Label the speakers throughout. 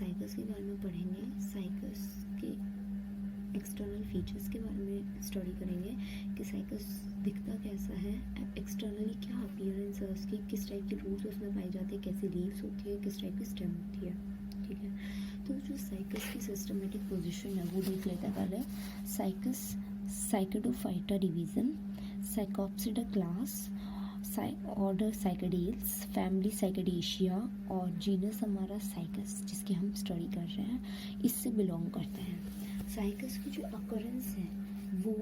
Speaker 1: Cycas के बारे में पढ़ेंगे, साइकस के एक्सटर्नल फीचर्स के बारे में स्टडी करेंगे कि साइकस दिखता कैसा है, एक्सटर्नली क्या अपीयरेंस है उसकी, किस टाइप की रूट्स उसमें पाई जाती है, कैसी लीव्स होती है, किस टाइप की स्टेम होती है। ठीक है, तो जो साइकस की सिस्टमेटिक पोजीशन है वो देख लेते हैं पहले। Cycas Cycadophyta division, Cycadopsida class, order Cycadales, family Cycadaceae और जीनस हमारा साइकस जिसकी हम स्टडी कर रहे हैं इससे बिलोंग करते हैं। साइकस की जो अकरेंस है वो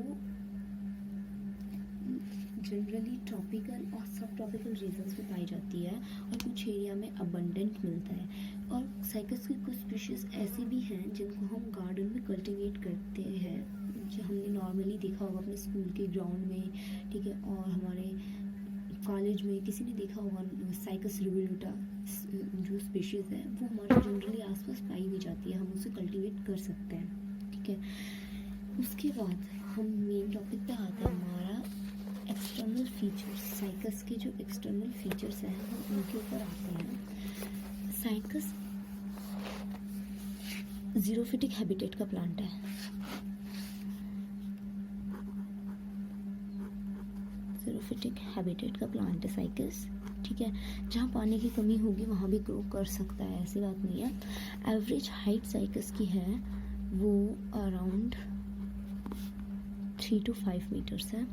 Speaker 1: जनरली ट्रॉपिकल और सब ट्रॉपिकल रीजन्स में पाई जाती है और कुछ एरिया में अबंडेंट मिलता है। और साइकस की कुछ स्पीशीज़ ऐसी भी हैं जिनको हम गार्डन में कल्टीवेट करते हैं, जो हमने नॉर्मली देखा होगा अपने स्कूल के ग्राउंड में, ठीक है, और हमारे कॉलेज में किसी ने देखा होगा साइकस रिवोल्यूटा जो स्पीशीज़ है वो हमारे जनरली आसपास पाई भी जाती है, हम उसे कल्टीवेट कर सकते हैं। ठीक है, उसके बाद हम मेन टॉपिक पे आते हैं, हमारा एक्सटर्नल फीचर्स। साइकस के जो एक्सटर्नल फीचर्स हैं हम उनके ऊपर आते हैं। साइकस ज़ीरोफिटिक हैबिटेट का प्लांट है। ज़ीरोफिटिक हैबिटेट का प्लांट है साइकस। ठीक है, जहाँ पानी की कमी होगी वहाँ भी ग्रो कर सकता है, ऐसी बात नहीं है। एवरेज हाइट साइकस की है वो अराउंड 3 to 5 मीटर्स है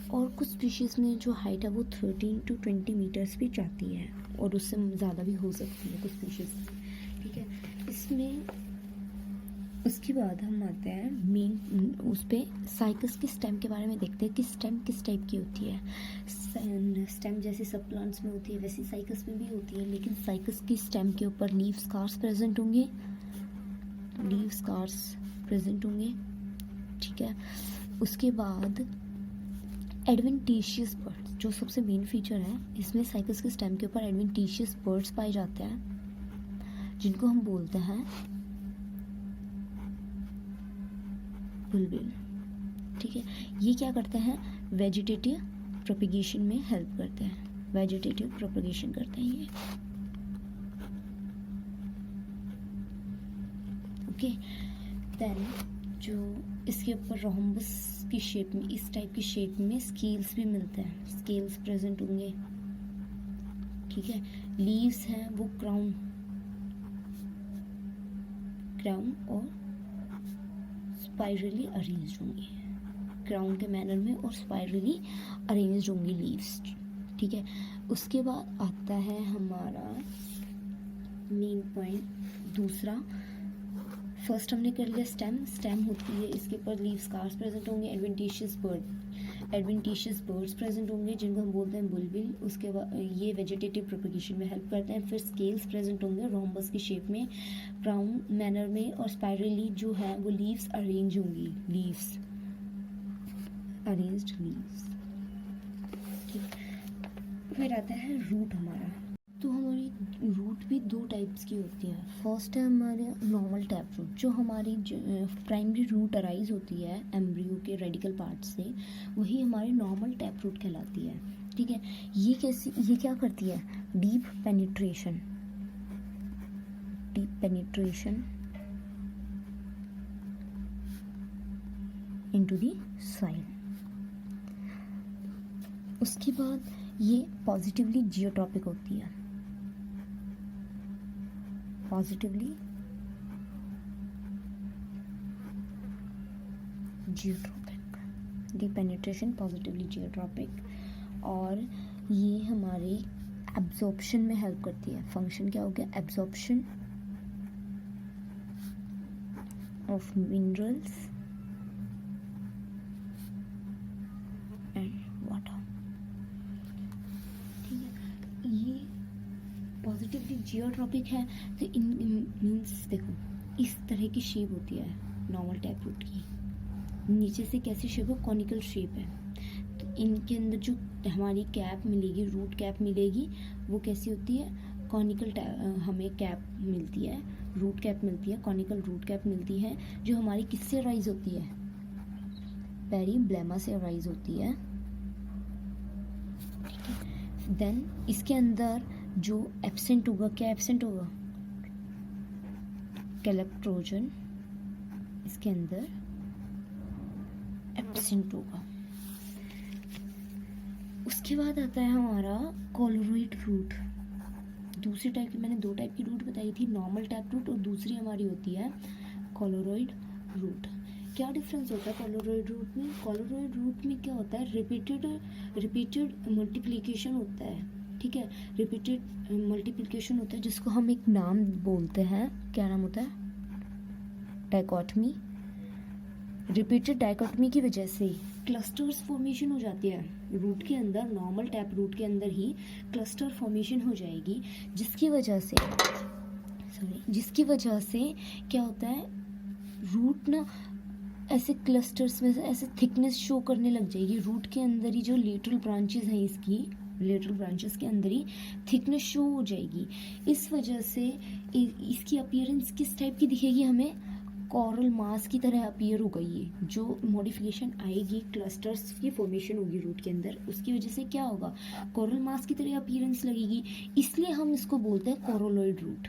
Speaker 1: और कुछ स्पीशीज़ में जो हाइट है वो 13 to 20 मीटर्स भी जाती है और उससे ज़्यादा भी हो सकती है कुछ स्पीशीज़। ठीक है, इसमें उसके बाद हम आते हैं मेन उस पर साइकस के स्टेम के बारे में देखते हैं कि स्टेम किस टाइप की होती है। स्टेम जैसे सब प्लांट्स में होती है वैसी साइकस में भी होती है, लेकिन साइकस की स्टेम के ऊपर लीव स्कार्स प्रेजेंट होंगे, लीव स्कार्स प्रेजेंट होंगे। ठीक है, उसके बाद एडवेंटिशियस बर्ड्स, जो सबसे मेन फीचर है इसमें साइकस के स्टेम के ऊपर एडवेंटिशियस बर्ड्स पाए जाते हैं जिनको हम बोलते हैं बुलबिल। ठीक है, ये क्या करते हैं, वेजिटेटिव प्रोपेगेशन में हेल्प करते हैं, वेजिटेटिव प्रोपेगेशन करते हैं ये। ओके, देन जो इसके ऊपर रोम्बस की शेप में, इस टाइप की शेप में स्केल्स भी मिलते हैं, स्केल्स प्रेजेंट होंगे। ठीक है, लीव्स हैं वो क्राउन और स्पाइरली अरेंज्ड होंगी, क्राउन के मैनर में और स्पाइरली अरेंज्ड होंगी लीव्स। ठीक है, उसके बाद आता है हमारा मेन पॉइंट दूसरा। फर्स्ट हमने कर लिया स्टेम होती है, इसके ऊपर लीव स्कार्स प्रेजेंट होंगे, एडवेंटिशियस बर्ड्स प्रेजेंट होंगे जिनको हम बोलते हैं बुलबिल। उसके बाद ये वेजिटेटिव प्रोपेगेशन में हेल्प करते हैं। फिर स्केल्स प्रेजेंट होंगे रोम्बस की शेप में, क्राउन मैनर में, और स्पाइरली जो है वो लीव्स अरेंज होंगी, लीव्स अरेंज्ड लीव्स। ठीक, फिर आता है रूट हमारा। तो हमारी रूट भी दो टाइप्स की होती है। फर्स्ट है हमारे नॉर्मल टैप रूट, जो हमारी प्राइमरी रूट अराइज होती है एम्ब्रियो के रेडिकल पार्ट से, वही हमारी नॉर्मल टैप रूट कहलाती है। ठीक है, ये क्या करती है, deep penetration into the soil. उसके बाद ये पॉजिटिवली जियोट्रॉपिक होती है, positively geotropic, deep penetration positively geotropic. और ये हमारी एब्जॉर्प्शन में हेल्प करती है। फंक्शन क्या हो गया, absorption of minerals and water. ठीक है, ये पॉजिटिवली जियोट्रॉपिक है तो इन मीन्स देखो इस तरह की शेप होती है नॉर्मल टैप रूट की, नीचे से कैसी शेप है, कॉनिकल शेप है। तो इनके अंदर जो हमारी कैप मिलेगी, रूट कैप मिलेगी, वो कैसी होती है, कॉनिकल हमें कैप मिलती है, रूट कैप मिलती है, कॉनिकल रूट कैप मिलती है, जो हमारी किससे राइज होती है, पेरिब्लेमा से राइज होती है। ठीक है, देन इसके अंदर जो एब्सेंट होगा, क्या एब्सेंट होगा, कैलेक्ट्रोजन इसके अंदर एब्सेंट होगा। उसके बाद आता है हमारा कोलोरॉइड रूट। दूसरी टाइप की, मैंने 2 टाइप की रूट बताई थी, नॉर्मल टैप रूट और दूसरी हमारी होती है कोलोरॉइड रूट। क्या डिफरेंस होता है कोलोरॉइड रूट में? कोलोरॉइड रूट में क्या होता है, रिपीटेड मल्टीप्लिकेशन होता है, ठीक है, रिपीटेड मल्टीप्लिकेशन होता है जिसको हम एक नाम बोलते हैं, क्या नाम होता है, डाइकोटमी। रिपीटेड डाइकोटमी की वजह से क्लस्टर्स फॉर्मेशन हो जाती है रूट के अंदर, नॉर्मल टैप रूट के अंदर ही क्लस्टर फॉर्मेशन हो जाएगी, जिसकी वजह से क्या होता है, रूट ना ऐसे क्लस्टर्स में से ऐसे थिकनेस शो करने लग जाएगी। रूट के अंदर ही जो लेटरल ब्रांचेस हैं, इसकी लेटरल ब्रांचेस के अंदर ही थिकनेस शो हो जाएगी। इस वजह से इसकी अपीयरेंस किस टाइप की दिखेगी हमें, कोरल मास की तरह अपीयर होगा। ये जो मॉडिफिकेशन आएगी, क्लस्टर्स की फॉर्मेशन होगी रूट के अंदर, उसकी वजह से क्या होगा, कोरल मास की तरह अपीयरेंस लगेगी, इसलिए हम इसको बोलते हैं कोरोलॉइड रूट,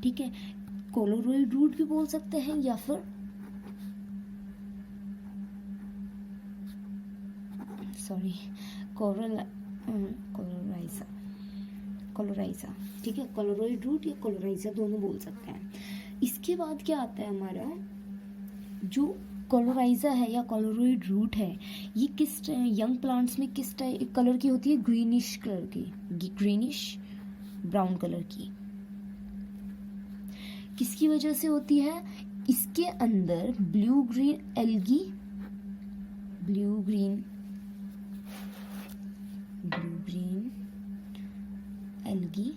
Speaker 1: ठीक है। कोलोरॉइड रूट भी बोल सकते हैं या फिर कोलोराइजा, ठीक है, कोलोरॉइड रूट या कोलोराइजा दोनों बोल सकते हैं। इसके बाद क्या आता है हमारा, जो कोलोराइजा है या कोलोरॉइड रूट है, ये किस यंग प्लांट्स में किस टाइप कलर की होती है, ग्रीनिश कलर की, ग्रीनिश ब्राउन कलर की। किसकी वजह से होती है, इसके अंदर blue green algae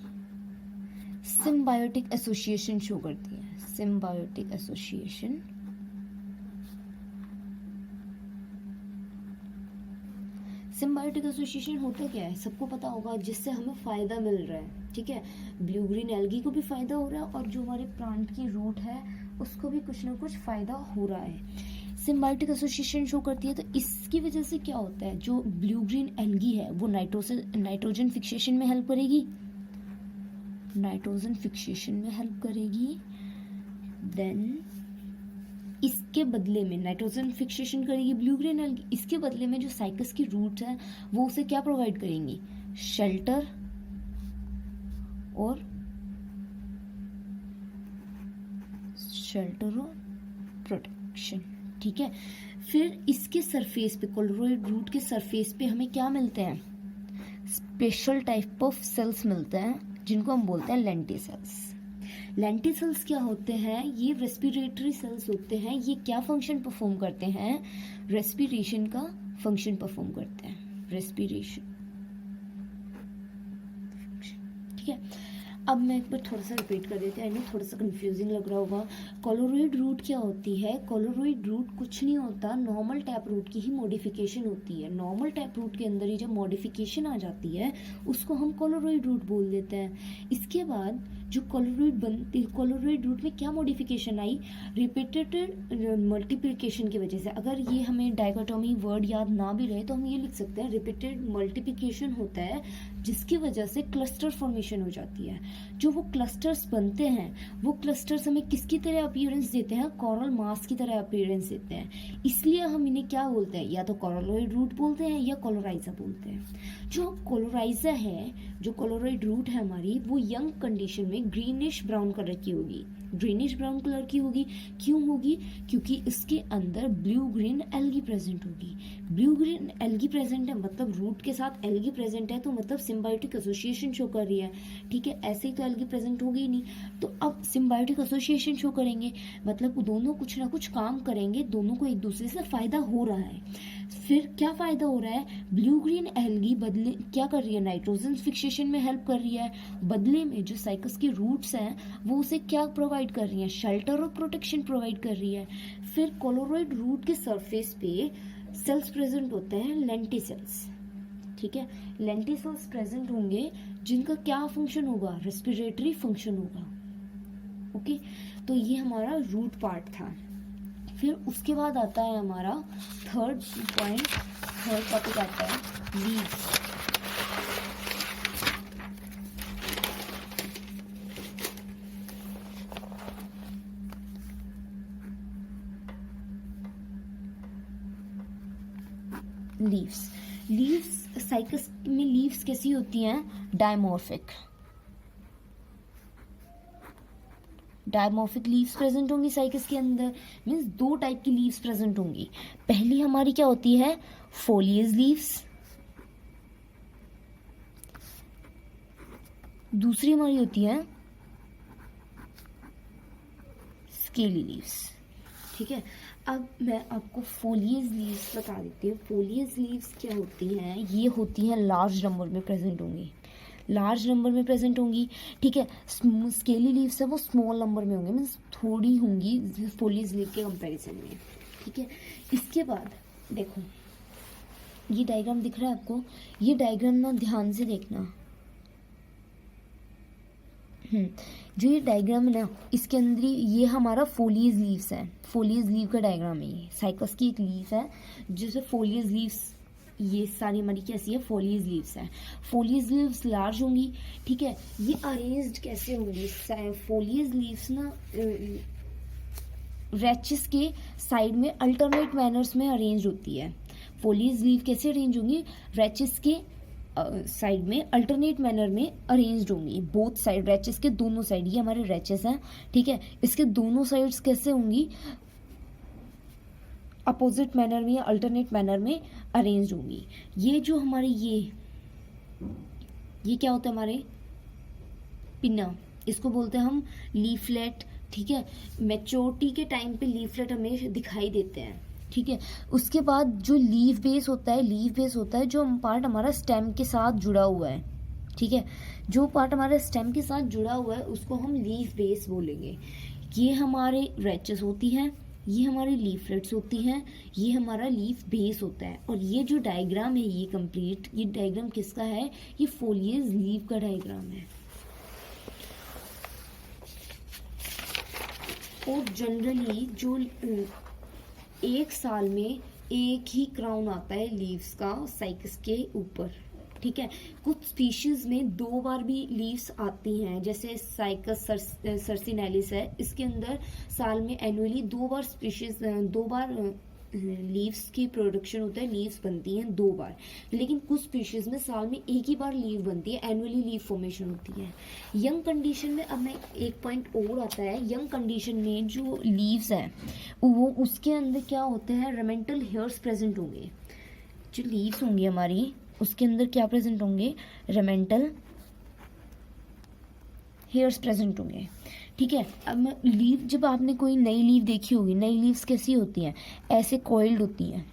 Speaker 1: symbiotic association show करती है, सिम्बायोटिक एसोसिएशन। सिम्बायोटिक एसोसिएशन होता क्या है, सबको पता होगा, जिससे हमें फायदा मिल रहा है, ठीक है, ब्लू ग्रीन एल्गी को भी फायदा हो रहा है और जो हमारे प्लांट की रूट है उसको भी कुछ ना कुछ फायदा हो रहा है। सिम्बायोटिक एसोसिएशन शो करती है, तो इसकी वजह से क्या होता है, जो ब्लू ग्रीन एल्गी है वो नाइट्रोजन फिक्सेशन में हेल्प करेगी, देन इसके बदले में नाइट्रोजन फिक्सेशन करेगी ब्लू ग्रीन एल्गी, इसके बदले में जो साइकस की रूट है वो उसे क्या प्रोवाइड करेंगी, शेल्टर और प्रोटेक्शन, ठीक है। फिर इसके सरफेस पे, कोलोरॉइड रूट के सरफेस पे हमें क्या मिलते हैं, स्पेशल टाइप ऑफ सेल्स मिलते हैं जिनको हम बोलते हैं लेंटिसेल्स। लेंटिसेल्स क्या होते हैं, ये रेस्पिरेटरी सेल्स होते हैं। ये क्या फंक्शन परफॉर्म करते हैं, रेस्पिरेशन का फंक्शन परफॉर्म करते हैं, रेस्पिरेशन, ठीक है। अब मैं एक बार थोड़ा सा रिपीट कर देती हूँ, आई नो थोड़ा सा कंफ्यूजिंग लग रहा होगा। कोलोरॉइड रूट क्या होती है, कोलोरॉइड रूट कुछ नहीं होता, नॉर्मल टैप रूट की ही मॉडिफिकेशन होती है। नॉर्मल टैप रूट के अंदर ही जब मॉडिफिकेशन आ जाती है उसको हम कोलोरॉइड रूट बोल देते हैं। इसके बाद जो कोलोरॉइड रूट में क्या मॉडिफिकेशन आई, रिपीटेड मल्टीप्लिकेशन की वजह से। अगर ये हमें डाइकोटोमी वर्ड याद ना भी रहे तो हम ये लिख सकते हैं, रिपीटेड मल्टीप्लिकेशन होता है जिसकी वजह से क्लस्टर फॉर्मेशन हो जाती है। जो वो क्लस्टर्स बनते हैं वो क्लस्टर्स हमें किसकी तरह अपीयरेंस देते हैं, कोरल मास की तरह अपीयरेंस देते हैं। इसलिए हम इन्हें क्या बोलते हैं, या तो कोलोरॉइड रूट बोलते हैं या कोलोराइजा बोलते हैं। जो कोलोराइजा है, जो कोलोरॉइड रूट है हमारी, वो यंग कंडीशन में ग्रीनिश ब्राउन कलर की होगी, ग्रीनिश ब्राउन कलर की होगी। क्यों होगी, क्योंकि इसके अंदर ब्लू ग्रीन एल्गी प्रेजेंट होगी। ब्लू ग्रीन एल्गी प्रेजेंट है मतलब रूट के साथ एल्गी प्रेजेंट है, तो मतलब सिम्बायोटिक एसोसिएशन शो कर रही है, ठीक है। ऐसे ही तो एल्गी प्रेजेंट होगी ही नहीं, तो अब सिम्बायोटिक एसोसिएशन शो करेंगे मतलब दोनों कुछ ना कुछ काम करेंगे, दोनों को एक दूसरे से फायदा हो रहा है। फिर क्या फायदा हो रहा है, ब्लू ग्रीन एल्गी बदले क्या कर रही है, नाइट्रोजन फिक्सेशन में हेल्प कर रही है। बदले में जो साइकस की रूट्स हैं वो उसे क्या प्रोवाइड कर रही है, शेल्टर और प्रोटेक्शन प्रोवाइड कर रही है। फिर कोलोरॉइड रूट के सरफेस पे सेल्स प्रेजेंट होते हैं, लेंटिसेल्स, ठीक है। लेंटिसेल्स प्रेजेंट होंगे जिनका क्या फंक्शन होगा, रेस्पिरेटरी फंक्शन होगा, ओके। तो ये हमारा रूट पार्ट था। फिर उसके बाद आता है हमारा थर्ड टॉपिक आता है लीव्स। लीव्स। लीव्स साइकस में लीव्स कैसी होती हैं? डायमॉर्फिक। डायमॉर्फिक लीव्स प्रेजेंट होंगी साइकस के अंदर, मीन्स दो टाइप की लीव्स प्रेजेंट होंगी। पहली हमारी क्या होती है? फोलियस लीव्स। दूसरी हमारी होती है स्केली लीव्स। ठीक है, अब मैं आपको फोलियस लीव्स बता देती हूँ। फोलियस लीव्स क्या होती हैं? ये होती हैं लार्ज नंबर में प्रेजेंट होंगी, लार्ज नंबर में प्रेजेंट होंगी। ठीक है, स्केली लीव्स है वो स्मॉल नंबर में होंगे, मीन्स थोड़ी होंगी फोलियस लीव के कंपैरिजन में। ठीक है, इसके बाद देखो ये डायग्राम दिख रहा है आपको, ये डायग्राम ना ध्यान से देखना। जो ये डायग्राम है ना, इसके अंदर ये हमारा फोलियस लीव्स है, फोलियस लीव का डायग्राम है। ये साइकस की एक लीव है जिसे फोलियस लीव्स, ये सारी हमारी कैसी है? फोलियस लीव्स है। फोलियस लीव्स लार्ज होंगी। ठीक है, ये अरेंज्ड कैसे होंगी? फोलियस लीव्स ना रैचेस के साइड में अल्टरनेट मैनर्स में अरेंज होती है। फोलियस लीव कैसे अरेंज होंगी? रैचेस के साइड में अल्टरनेट मैनर में अरेंज्ड होंगी, बोथ साइड, रैचेस के दोनों साइड। ये हमारे रैचेस हैं। ठीक है, इसके दोनों साइड्स कैसे होंगी? अपोजिट मैनर में या अल्टरनेट मैनर में अरेंज होंगी। ये जो हमारे ये क्या होता है? हमारे पिन्ना, इसको बोलते हैं हम लीफलेट। ठीक है, मैच्योरिटी के टाइम पे लीफलेट हमें दिखाई देते हैं। ठीक है, उसके बाद जो लीफ बेस होता है, लीफ बेस होता है जो पार्ट हमारा स्टेम के साथ जुड़ा हुआ है। ठीक है, जो पार्ट हमारे स्टेम के साथ जुड़ा हुआ है उसको हम लीफ बेस बोलेंगे। ये हमारे रैचेस होती हैं, ये हमारी लीफलेट्स होती हैं, ये हमारा लीफ बेस होता है। और ये जो डायग्राम है ये कंप्लीट, ये डायग्राम किसका है? ये फोलियस लीव का डायग्राम है। और जनरली जो एक साल में एक ही क्राउन आता है लीव्स का साइकस के ऊपर। ठीक है, कुछ स्पीशीज में 2 बार भी लीव्स आती हैं, जैसे साइकस सर्सिनेलिस है, इसके अंदर साल में एनुअली 2 बार स्पीशीज 2 बार लीव्स की प्रोडक्शन होता है, लीव्स बनती हैं 2 बार। लेकिन कुछ स्पीशीज में साल में एक ही बार लीव बनती है, एनुअली लीव फॉर्मेशन होती है। यंग कंडीशन में अब मैं एक पॉइंट और आता है, यंग कंडीशन में जो लीव्स हैं वो उसके अंदर क्या होते हैं? रेमेंटल हेयर्स प्रेजेंट होंगे। जो लीव्स होंगी हमारी उसके अंदर क्या प्रेजेंट होंगे? रेमेंटल हेयर्स प्रेजेंट होंगे। ठीक है, अब लीव, जब आपने कोई नई लीव देखी होगी, नई लीव्स कैसी होती हैं? ऐसे कॉइल्ड होती हैं।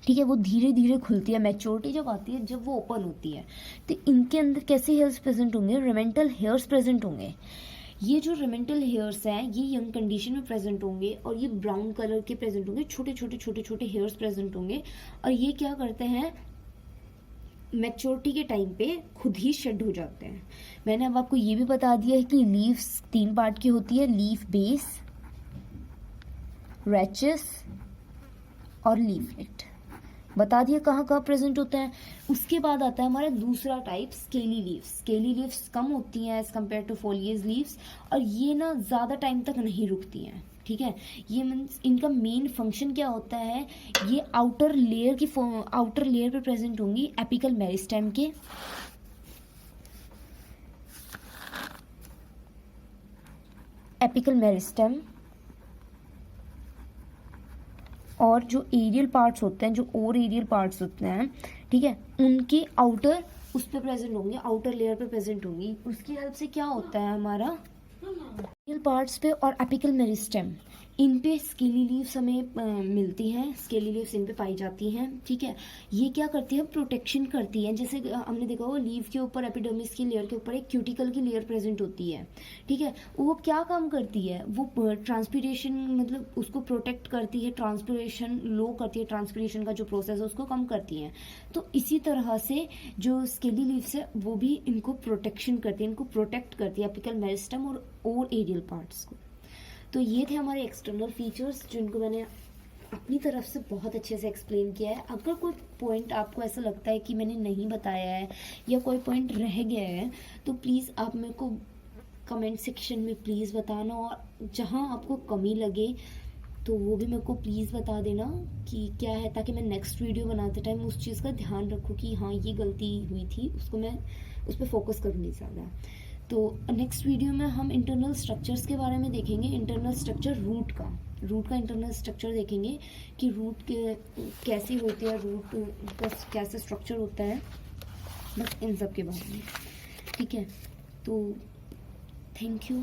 Speaker 1: ठीक है, वो धीरे धीरे खुलती है, मैच्योरिटी जब आती है जब वो ओपन होती है। तो इनके अंदर कैसे हेयर्स प्रेजेंट होंगे? रेमेंटल हेयर्स प्रेजेंट होंगे। ये जो रेमेंटल हेयर्स हैं ये यंग कंडीशन में प्रेजेंट होंगे और ये ब्राउन कलर के प्रेजेंट होंगे, छोटे छोटे छोटे छोटे हेयर्स प्रेजेंट होंगे। और ये क्या करते हैं? मैच्योरिटी के टाइम पे खुद ही शेड हो जाते हैं। मैंने अब आपको ये भी बता दिया है कि लीव्स 3 पार्ट की होती है, लीफ बेस, रैचेस और लीफलेट। बता दिया कहाँ कहाँ प्रेजेंट होता है। उसके बाद आता है हमारा दूसरा type, scaly leaves. Scaly leaves कम होती हैं as compared to foliose leaves, और ये ना ज़्यादा टाइम तक नहीं रुकती हैं। ठीक है, ये मीन्स इनका मेन फंक्शन क्या होता है? ये आउटर लेयर पे प्रेजेंट होंगी एपिकल मेरिस्टेम के। एपिकल मेरिस्टेम और जो एरियल पार्ट्स होते हैं, जो और एरियल पार्ट्स होते हैं, ठीक है, उनके आउटर उस पे प्रेजेंट होंगे, आउटर लेयर पे प्रेजेंट होंगी। उसकी हेल्प से क्या होता है हमारा? एरियल पार्ट्स पे और एपिकल मेरिस्टेम, इन पे स्केली लीव्स हमें मिलती हैं, स्केली लीव्स इन पे पाई जाती हैं। ठीक है, ये क्या करती है? प्रोटेक्शन करती है। जैसे हमने देखा वो लीव के ऊपर, एपिडर्मिस की लेयर के ऊपर एक क्यूटिकल की लेयर प्रेजेंट होती है। ठीक है, वो क्या काम करती है? वो ट्रांसपीरेशन, मतलब उसको प्रोटेक्ट करती है, ट्रांसपीरेशन लो करती है, ट्रांसपीरेशन का जो प्रोसेस है उसको कम करती है। तो इसी तरह से जो स्केली लीव्स है वो भी इनको प्रोटेक्शन करती है, इनको प्रोटेक्ट करती है, एपिकल मेरिस्टेम और एरियल पार्ट्स को। तो ये थे हमारे एक्सटर्नल फीचर्स जिनको मैंने अपनी तरफ से बहुत अच्छे से एक्सप्लेन किया है। अगर कोई पॉइंट आपको ऐसा लगता है कि मैंने नहीं बताया है या कोई पॉइंट रह गया है तो प्लीज़ आप मेरे को कमेंट सेक्शन में प्लीज़ बताना, और जहाँ आपको कमी लगे तो वो भी मेरे को प्लीज़ बता देना कि क्या है, ताकि मैं नेक्स्ट वीडियो बनाते टाइम उस चीज़ का ध्यान रखूँ कि हाँ ये गलती हुई थी, उसको मैं उस पर फोकस करूँगी ज़्यादा। तो नेक्स्ट वीडियो में हम इंटरनल स्ट्रक्चर्स के बारे में देखेंगे, इंटरनल स्ट्रक्चर रूट का इंटरनल स्ट्रक्चर देखेंगे कि रूट के कैसी होती है, रूट का कैसे स्ट्रक्चर होता है, बस इन सब के बारे में। ठीक है, तो थैंक यू।